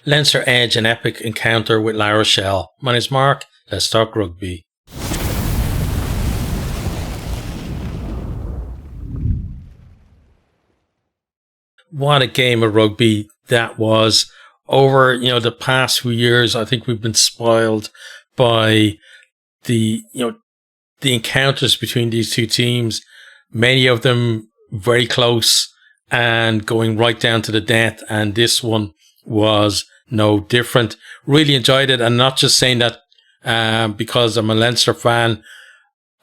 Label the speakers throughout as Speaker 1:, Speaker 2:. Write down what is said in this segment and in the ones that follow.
Speaker 1: Leinster edge an epic encounter with La Rochelle. My name's Mark. Let's talk rugby. What a game of rugby that was. Over, the past few years, I think we've been spoiled by the encounters between these two teams. Many of them very close and going right down to the death. And this one was no different. Really enjoyed it. And not just saying that because I'm a Leinster fan.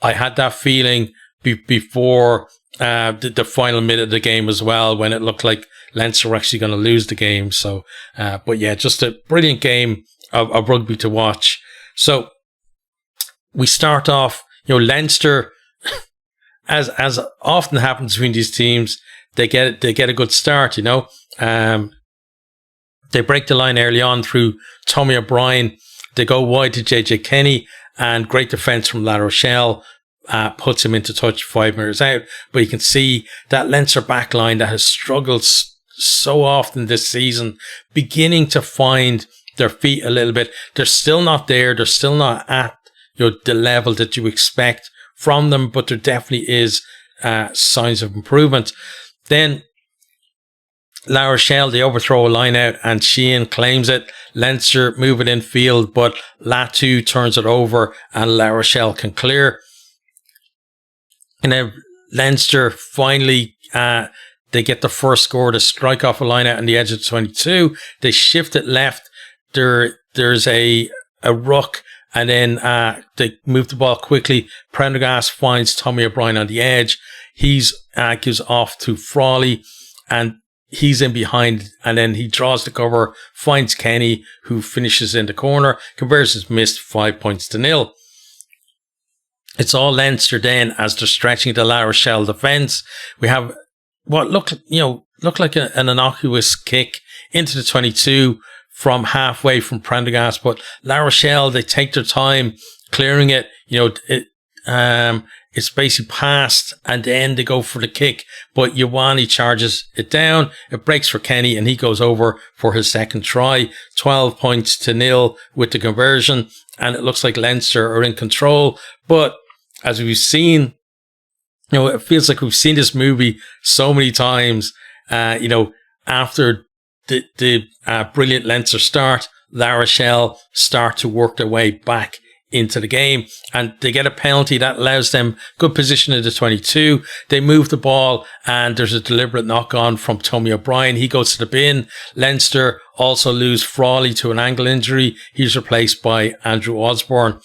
Speaker 1: I had that feeling before the final minute of the game as well, when it looked like Leinster were actually going to lose the game. So, but yeah, just a brilliant game of rugby to watch. So we start off, Leinster, as often happens between these teams, they get a good start. They break the line early on through Tommy O'Brien. They go wide to JJ Kenny, and great defence from La Rochelle puts him into touch 5 metres out. But you can see that Leinster backline that has struggled so often this season, beginning to find their feet a little bit. They're still not there. They're still not at the level that you expect from them, but there definitely is signs of improvement. Then La Rochelle, they overthrow a line out and Sheehan claims it. Leinster move it in field, but Latu turns it over and La Rochelle can clear. And then Leinster finally, they get the first score to strike off a line out on the edge of 22. They shift it left. There's a ruck, and then they move the ball quickly. Prendergast finds Tommy O'Brien on the edge. He's gives off to Frawley, and he's in behind, and then he draws the cover, finds Kenny, who finishes in the corner. Conversions missed, 5 points to 0. It's all Leinster then as they're stretching the La Rochelle defence. We have what looked like an innocuous kick into the 22 from halfway from Prendergast, but La Rochelle, they take their time clearing it. It's basically passed, and then they go for the kick, but Ioane charges it down. It breaks for Kenny, and he goes over for his second try. 12 points to 0 with the conversion, and it looks like Leinster are in control. But as we've seen, it feels like we've seen this movie so many times. After the brilliant Leinster start, La Rochelle start to work their way back into the game, and they get a penalty that allows them good position in the 22. They move the ball, and there's a deliberate knock on from Tommy O'Brien. He goes to the bin. Leinster also lose Frawley to an ankle injury. He's replaced by Andrew Osborne.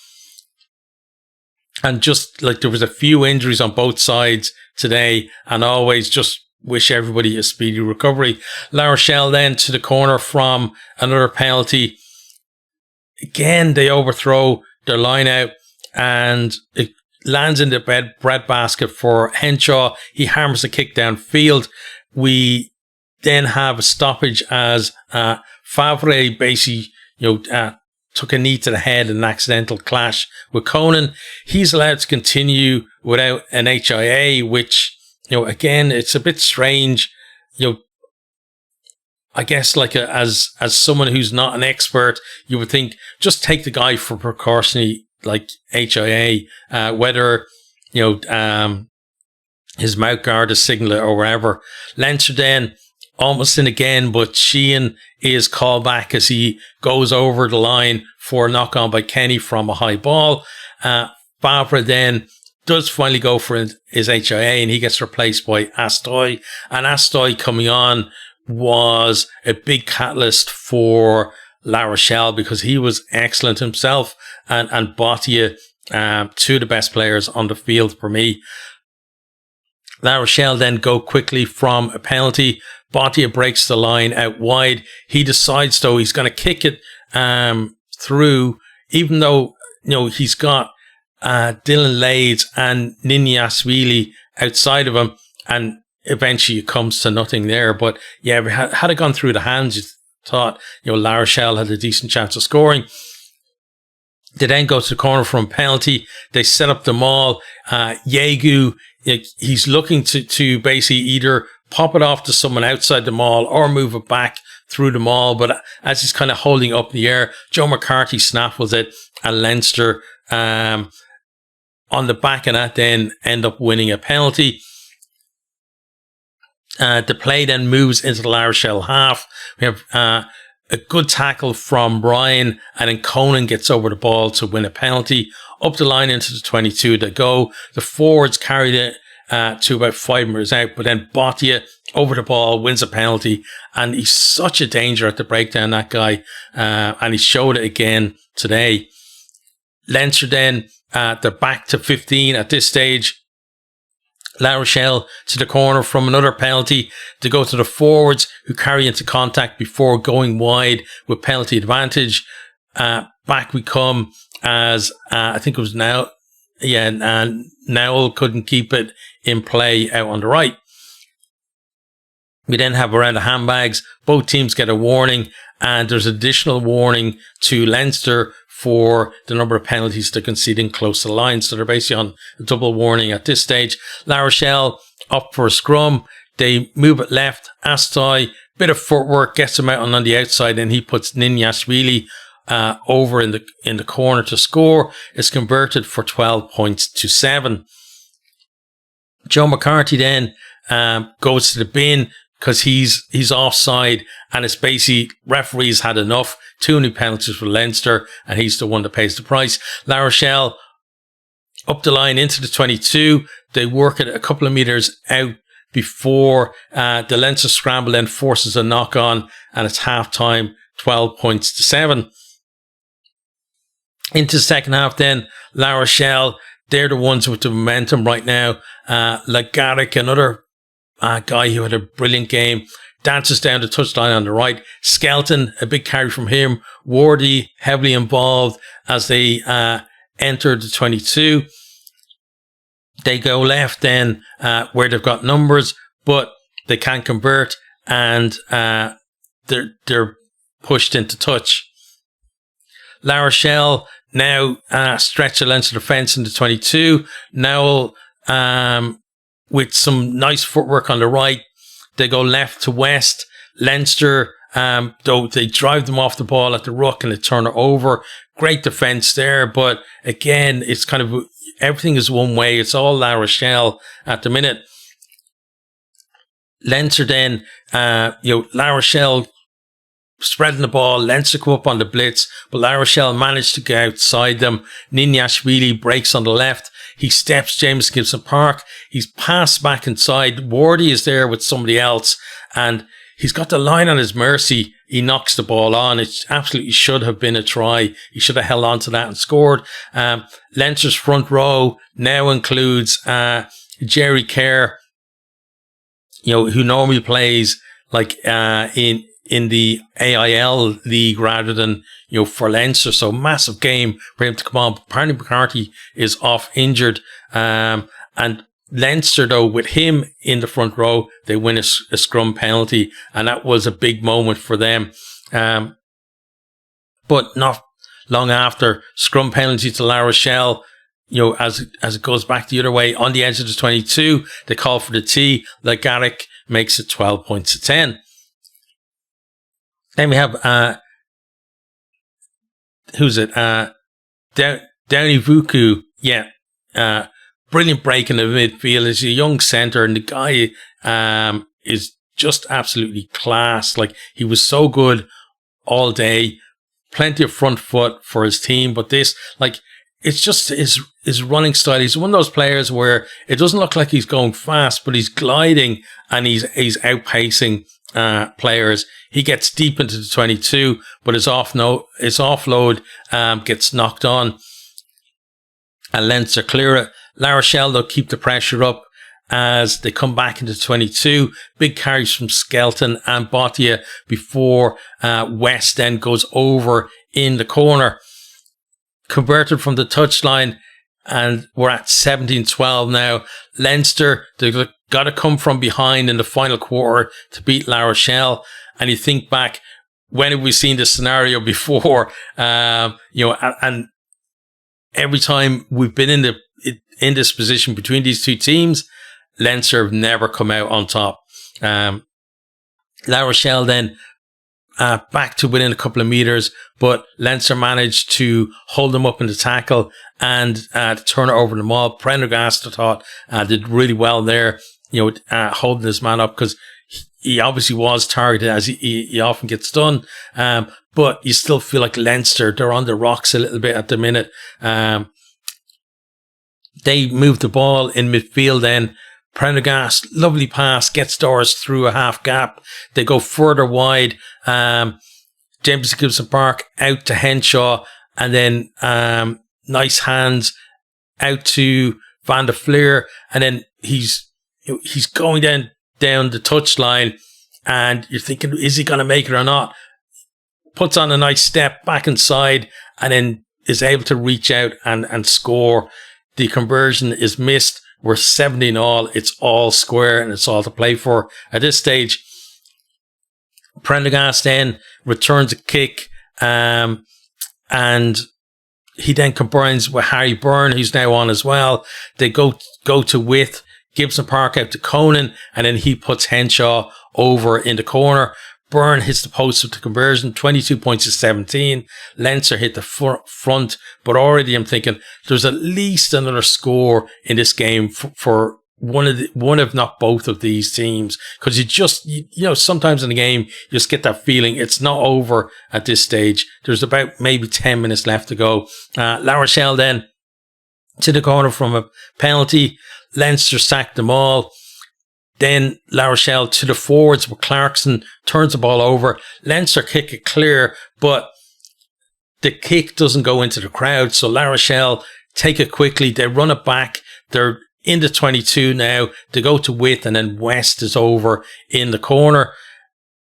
Speaker 1: And just like there was a few injuries on both sides today, and always just wish everybody a speedy recovery. La Rochelle then to the corner from another penalty. Again, they overthrow their line out, and it lands in the breadbasket for Henshaw. He hammers a kick downfield. We then have a stoppage as Favre basically, took a knee to the head in an accidental clash with Conan. He's allowed to continue without an HIA, which, again, it's a bit strange. I guess as someone who's not an expert, you would think just take the guy for precautionary HIA, whether his mouth guard is signal or wherever. Leinster then almost in again, but Sheehan is called back as he goes over the line for a knock on by Kenny from a high ball. Favre then does finally go for his HIA, and he gets replaced by Astoy. And Astoy coming on was a big catalyst for La Rochelle because he was excellent himself, and Bottia, two of the best players on the field for me. La Rochelle then go quickly from a penalty. Bottia breaks the line out wide. He decides, though, he's going to kick it through, even though he's got Dylan Lades and Ninyasvili outside of him, and eventually it comes to nothing there. But yeah, had it gone through the hands, you thought La Rochelle had a decent chance of scoring. They then go to the corner from a penalty. They set up the maul. Yegu, he's looking to basically either pop it off to someone outside the maul or move it back through them all. But as he's kind of holding up in the air, Joe McCarthy snaffles it, and Leinster on the back of that then end up winning a penalty. The play then moves into the La Rochelle half. We have a good tackle from Brian, and then Conan gets over the ball to win a penalty. Up the line into the 22 they go. The forwards carried it to about 5 metres out, but then Bottia over the ball wins a penalty, and he's such a danger at the breakdown, that guy, and he showed it again today. Leinster then, they're back to 15 at this stage. La Rochelle to the corner from another penalty. They go to the forwards, who carry into contact before going wide with penalty advantage. Back we come as I think it was now, and Nowell couldn't keep it in play out on the right. We then have a round of handbags. Both teams get a warning, and there's additional warning to Leinster for the number of penalties they're conceding close to the line. So they're basically on a double warning at this stage. La Rochelle up for a scrum. They move it left. Astai, bit of footwork, gets him out on the outside, and he puts Ninyashvili over in the corner to score. It's converted for 12 points to 7. Joe McCarthy then goes to the bin because he's offside, and it's basically referees had enough. 2 new penalties for Leinster, and he's the one that pays the price. La Rochelle up the line into the 22. They work it a couple of metres out before the Leinster scramble then forces a knock on, and it's half time, 12 points to 7. Into the second half then, La Rochelle, they're the ones with the momentum right now. Garrick, another guy who had a brilliant game, dances down the touchline on the right. Skelton, a big carry from him. Wardy, heavily involved as they enter the 22. They go left then, where they've got numbers, but they can't convert, and they're pushed into touch. La Rochelle now stretch the Leinster defence into 22. Nowell with some nice footwork on the right. They go left to west. Leinster, though, they drive them off the ball at the ruck and they turn it over. Great defence there, but again, it's kind of everything is one way. It's all La Rochelle at the minute. Leinster then, La Rochelle spreading the ball. Leinster come up on the blitz, but La Rochelle managed to go outside them. Ninyashvili breaks on the left. He steps James Gibson Park. He's passed back inside. Wardy is there with somebody else, and he's got the line on his mercy. He knocks the ball on. It absolutely should have been a try. He should have held on to that and scored. Leinster's front row now includes Jerry Kerr, who normally plays like in the AIL league rather than, for Leinster. So massive game for him to come on. Apparently McCarthy is off injured. And Leinster, though, with him in the front row, they win a scrum penalty. And that was a big moment for them. But not long after, scrum penalty to La Rochelle, as it goes back the other way on the edge of the 22, they call for the tee. Garrick makes it 12 points to 10. Then we have, who's it? Downey Vuku. Yeah. Brilliant break in the midfield. He's a young centre, and the guy, is just absolutely class. Like, he was so good all day. Plenty of front foot for his team, but this, it's just his running style. He's one of those players where it doesn't look like he's going fast, but he's gliding and he's outpacing players. He gets deep into the 22, but his offload gets knocked on, and Leinster clear it. La Rochelle, they'll keep the pressure up as they come back into 22. Big carries from Skelton and Bottia before West then goes over in the corner. Converted from the touchline, and we're at 17-12 now. Leinster, they've got to come from behind in the final quarter to beat La Rochelle. And you think back, when have we seen this scenario before? And every time we've been in this position between these two teams, Leinster have never come out on top. La Rochelle then back to within a couple of meters, but Leinster managed to hold them up in the tackle and turn it over the maul. Prendergast, I thought, did really well there, holding this man up, because he obviously was targeted, as he often gets done. But you still feel like Leinster, they're on the rocks a little bit at the minute. They moved the ball in midfield then. Prendergast, lovely pass, gets Doris through a half gap. They go further wide. James Gibson Park out to Henshaw, and then nice hands out to Van der Fleer, and then he's going down the touchline, and you're thinking, is he going to make it or not? Puts on a nice step back inside, and then is able to reach out and score. The conversion is missed. We're 70-all. It's all square and it's all to play for. At this stage, Prendergast then returns a kick, and he then combines with Harry Byrne, who's now on as well. They go to width, Gibson Park out to Conan, and then he puts Henshaw over in the corner. Byrne hits the post with the conversion, 22 points to 17. Leinster hit the front, but already I'm thinking there's at least another score in this game for one if not both of these teams, because sometimes in the game you just get that feeling it's not over at this stage. There's about maybe 10 minutes left to go. La Rochelle then to the corner from a penalty. Leinster sacked them all. Then La Rochelle to the forwards with Clarkson, turns the ball over. Leinster kick it clear, but the kick doesn't go into the crowd. So La Rochelle take it quickly. They run it back. They're in the 22 now. They go to width, and then West is over in the corner.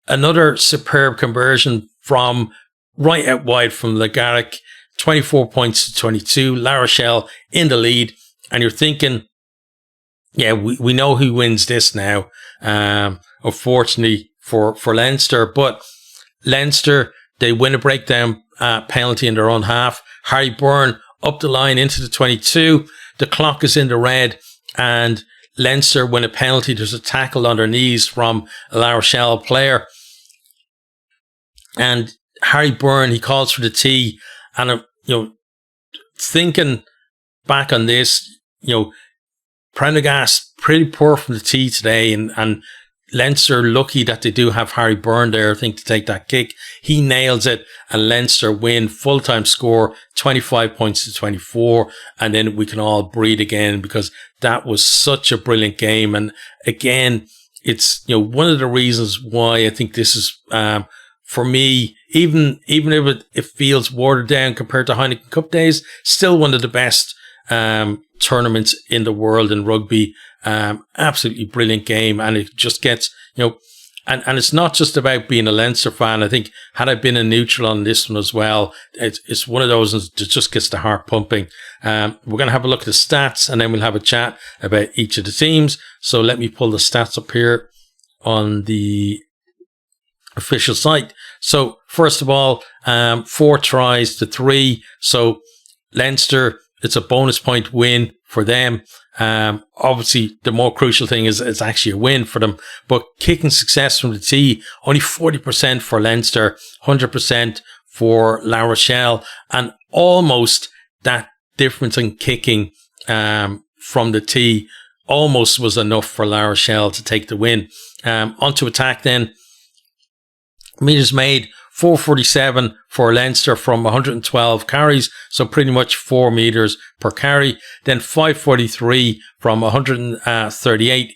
Speaker 1: Another superb conversion from right out wide from Garrick. 24 points to 22. La Rochelle in the lead. And you're thinking, yeah, we know who wins this now. Unfortunately for Leinster, but Leinster, they win a breakdown penalty in their own half. Harry Byrne up the line into the 22. The clock is in the red, and Leinster win a penalty. There's a tackle on their knees from a La Rochelle player, and Harry Byrne, he calls for the tee. And thinking back on this, Prendergast pretty poor from the tee today, and Leinster lucky that they do have Harry Byrne there, I think, to take that kick. He nails it, and Leinster win. Full-time score, 25 points to 24, and then we can all breathe again, because that was such a brilliant game. And again, it's one of the reasons why I think this is for me, even if it feels watered down compared to Heineken Cup days, still one of the best tournaments in the world in rugby. Absolutely brilliant game, and it just gets and it's not just about being a Leinster fan. I think had I been a neutral on this one as well, it's one of those that just gets the heart pumping. We're going to have a look at the stats, and then we'll have a chat about each of the teams. So let me pull the stats up here on the official site. So first of all, 4 tries to 3. So Leinster, it's a bonus point win for them. Obviously, the more crucial thing is it's actually a win for them. But kicking success from the tee, only 40% for Leinster, 100% for La Rochelle, and almost that difference in kicking from the tee almost was enough for La Rochelle to take the win. Onto attack then. Meters made, 447 for Leinster from 112 carries, so pretty much 4 meters per carry. Then 543 from 138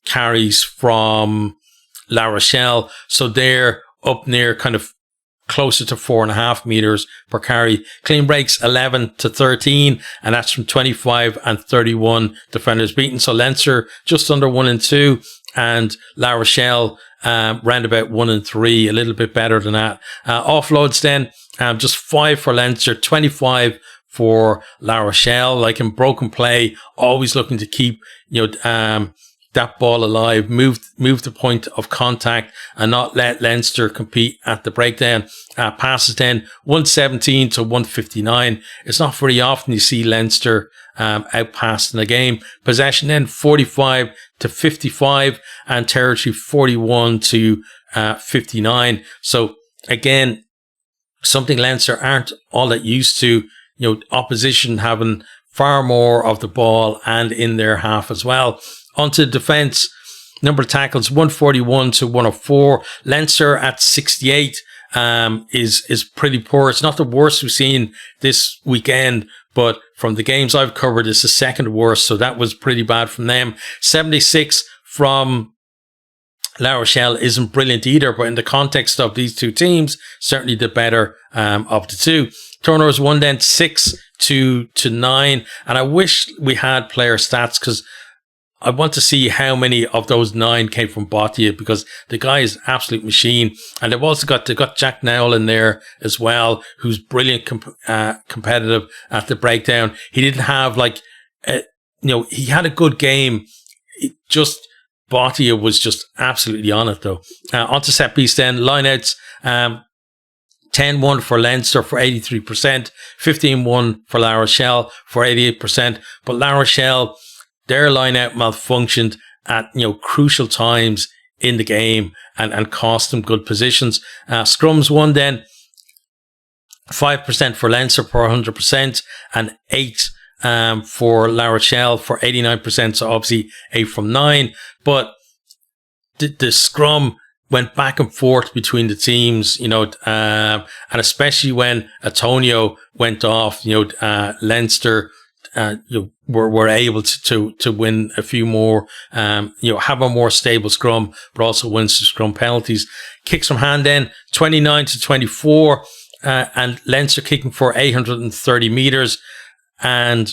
Speaker 1: carries from La Rochelle, so they're up near kind of closer to 4.5 meters per carry. Clean breaks 11 to 13, and that's from 25 and 31 defenders beaten. So Leinster just under 1 and 2, and La Rochelle round about 1 and 3, a little bit better than that. Offloads then, just 5 for Leinster, 25 for La Rochelle. Like in broken play, always looking to keep that ball alive, move the point of contact, and not let Leinster compete at the breakdown. Passes then 117 to 159. It's not very often you see Leinster outpassed in a game. Possession then 45 to 55, and territory 41 to 59. So again, something Leinster aren't all that used to, opposition having far more of the ball and in their half as well. Onto defence, number of tackles, 141 to 104. Leinster at 68 is pretty poor. It's not the worst we've seen this weekend, but from the games I've covered, it's the second worst. So that was pretty bad from them. 76 from La Rochelle isn't brilliant either, but in the context of these two teams, certainly the better of the two. Turnovers won then 6 to 9. And I wish we had player stats, because I want to see how many of those 9 came from Bottia, because the guy is an absolute machine. And they've also got Jack Nowell in there as well, who's brilliant, competitive at the breakdown. He didn't have he had a good game. Bottia was just absolutely on it though. Onto set piece then, lineouts, 10-1 for Leinster for 83%, 15-1 for La Rochelle for 88%. But La Rochelle, their line-out malfunctioned at crucial times in the game and cost them good positions. Scrums won then 5% for Leinster for 100% and 8 for La Rochelle for 89%. So obviously 8 from 9. But the scrum went back and forth between the teams, and especially when Antonio went off, Leinster, were able to win a few more, have a more stable scrum, but also win some scrum penalties. Kicks from hand then, 29 to 24, and Leinster kicking for 830 meters, and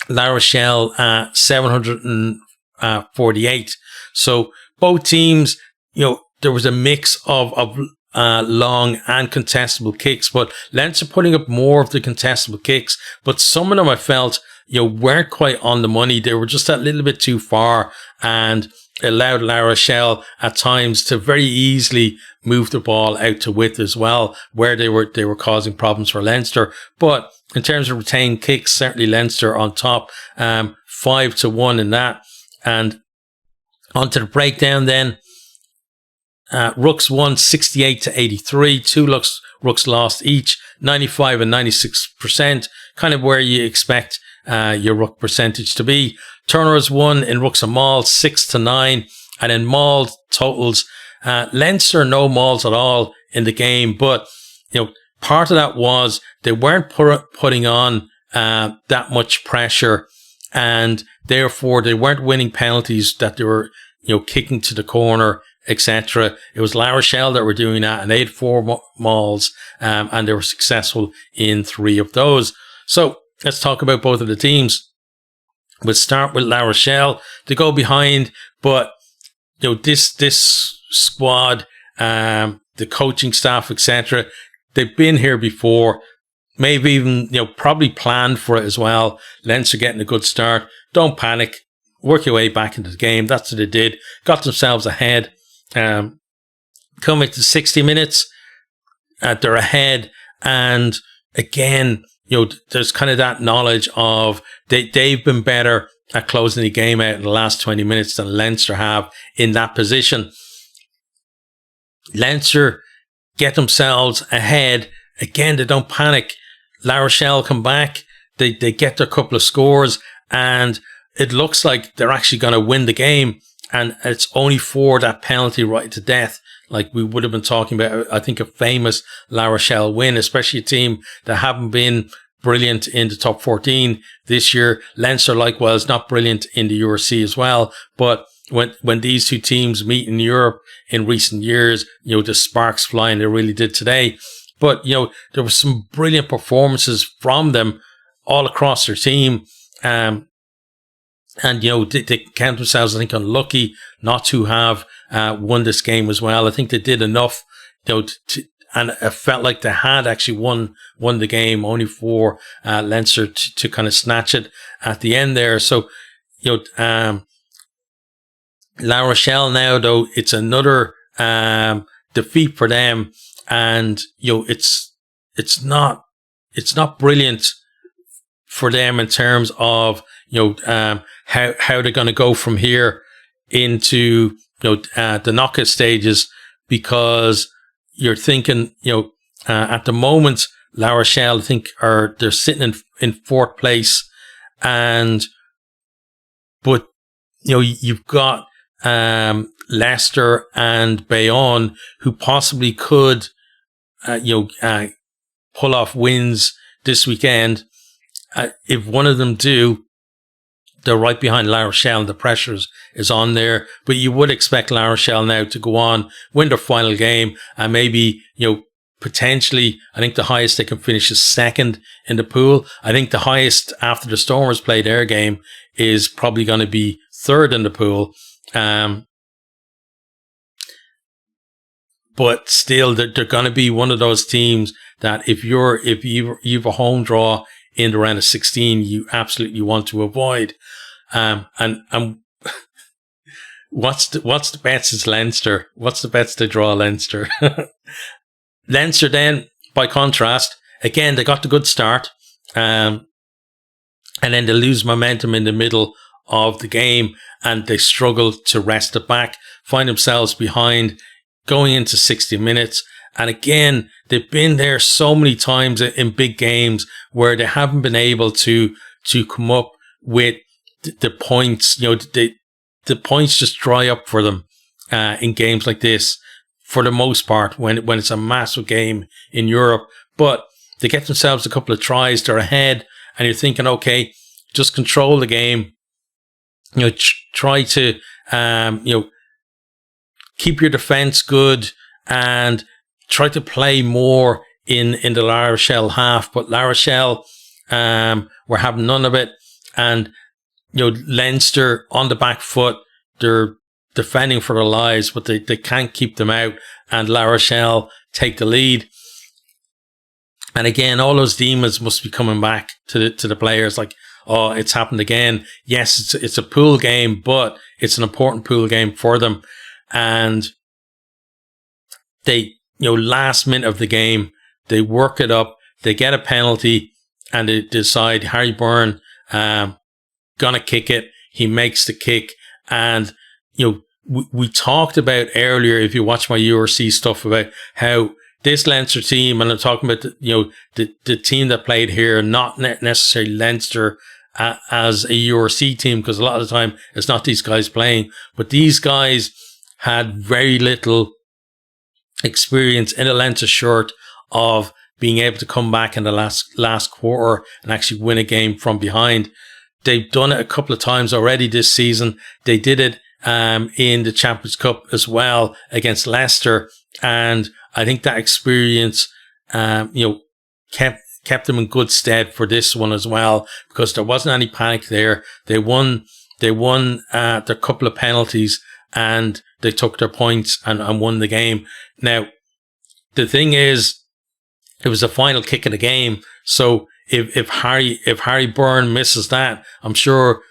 Speaker 1: La Rochelle 748. So both teams, there was a mix of long and contestable kicks, but Leinster putting up more of the contestable kicks, but some of them I felt, weren't quite on the money. They were just a little bit too far and allowed La Rochelle at times to very easily move the ball out to width as well, where they were causing problems for Leinster. But in terms of retained kicks, certainly Leinster on top, 5-1 in that. And onto the breakdown then. Rooks won 68 to 83. 2 Rooks lost each, 95 and 96%, kind of where you expect your Rook percentage to be. Turnovers won in Rooks and Mauls 6 to 9, and in Maul totals, Leinster no Mauls at all in the game. But part of that was they weren't putting on that much pressure, and therefore they weren't winning penalties that they were kicking to the corner, etc. It was La Rochelle that were doing that, and they had 4 Mauls, and they were successful in 3 of those. So let's talk about both of the teams. We'll start with La Rochelle. They go behind, but this squad, the coaching staff, etc., they've been here before. Maybe even probably planned for it as well. Leinster getting a good start. Don't panic. Work your way back into the game. That's what they did. Got themselves ahead. Coming to 60 minutes, they're ahead, and again, there's kind of that knowledge of they've been better at closing the game out in the last 20 minutes than Leinster have in that position. Leinster get themselves ahead. Again, they don't panic. La Rochelle come back. They get their couple of scores, and it looks like they're actually going to win the game. And it's only for that penalty right to death. Like we would have been talking about, I think, a famous La Rochelle win, especially a team that haven't been brilliant in the top 14 this year. Leinster, likewise, not brilliant in the URC as well. But when these two teams meet in Europe in recent years, the sparks flying, they really did today. But, there were some brilliant performances from them all across their team. And, they count themselves, I think, unlucky not to have won this game as well. I think they did enough, and it felt like they had actually won the game, only for Leinster to kind of snatch it at the end there. So, La Rochelle now, though, it's another defeat for them, and it's not brilliant for them in terms of how they're going to go from here into the knockout stages. because you're thinking, at the moment, La Rochelle, I think, they're sitting in fourth place, but you've got Leicester and Bayonne who possibly could, pull off wins this weekend. If one of them do, they're right behind La Rochelle and the pressure is on there. But you would expect La Rochelle now to go on, win their final game, and maybe, potentially, I think the highest they can finish is second in the pool. I think the highest after the Stormers play their game is probably going to be third in the pool. But still, they're going to be one of those teams that if you've a home draw in the round of 16, you absolutely want to avoid. And what's the bets is Leinster? What's the bets to draw Leinster? Leinster then, by contrast, again, they got the good start. And then they lose momentum in the middle of the game and they struggle to wrest it back, find themselves behind going into 60 minutes. And again, they've been there so many times in big games where they haven't been able to come up with the points. The points just dry up for them in games like this for the most part when it's a massive game in Europe. But they get themselves a couple of tries, they're ahead, and you're thinking, okay, just control the game. Try to keep your defense good and try to play more in the La Rochelle half. But La Rochelle were having none of it, and Leinster on the back foot, they're defending for their lives, but they can't keep them out, and La Rochelle take the lead. And again, all those demons must be coming back to the players, like, oh, it's happened again. Yes, it's a pool game, but it's an important pool game for them. And they, last minute of the game, they work it up, they get a penalty, and they decide Harry Byrne gonna kick it. He makes the kick, and we talked about earlier, if you watch my URC stuff, about how this Leinster team, and I'm talking about the team that played here, not necessarily Leinster as a URC team, because a lot of the time it's not these guys playing, but these guys had very little experience in a Leinster shirt of being able to come back in the last quarter and actually win a game from behind. They've done it a couple of times already this season. They did it in the Champions Cup as well against Leicester, and I think that experience, kept them in good stead for this one as well, because there wasn't any panic there. They won their couple of penalties, and they took their points and won the game. Now, the thing is, it was the final kick of the game. So if Harry Byrne misses that, I'm sure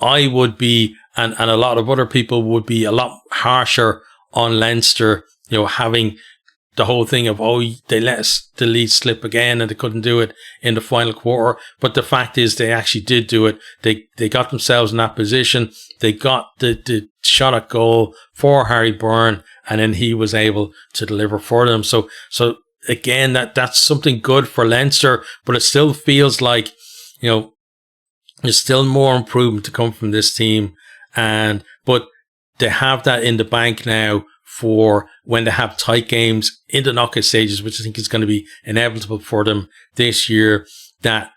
Speaker 1: I would be, and a lot of other people would be, a lot harsher on Leinster, having the whole thing of, oh, they let the lead slip again and they couldn't do it in the final quarter. But the fact is they actually did do it. They got themselves in that position. They got the shot at goal for Harry Byrne, and then he was able to deliver for them. So again, that's something good for Leinster, but it still feels like, there's still more improvement to come from this team. But they have that in the bank now for when they have tight games in the knockout stages, which I think is going to be inevitable for them this year, that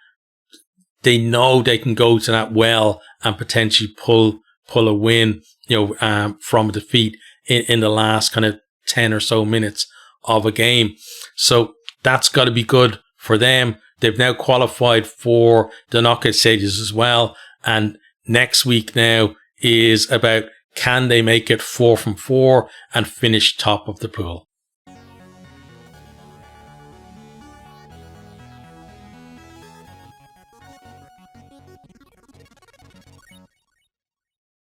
Speaker 1: they know they can go to that well and potentially pull a win, from a defeat in the last kind of 10 or so minutes of a game. So that's got to be good for them. They've now qualified for the knockout stages as well. And next week now is about, can they make it 4 from 4 and finish top of the pool?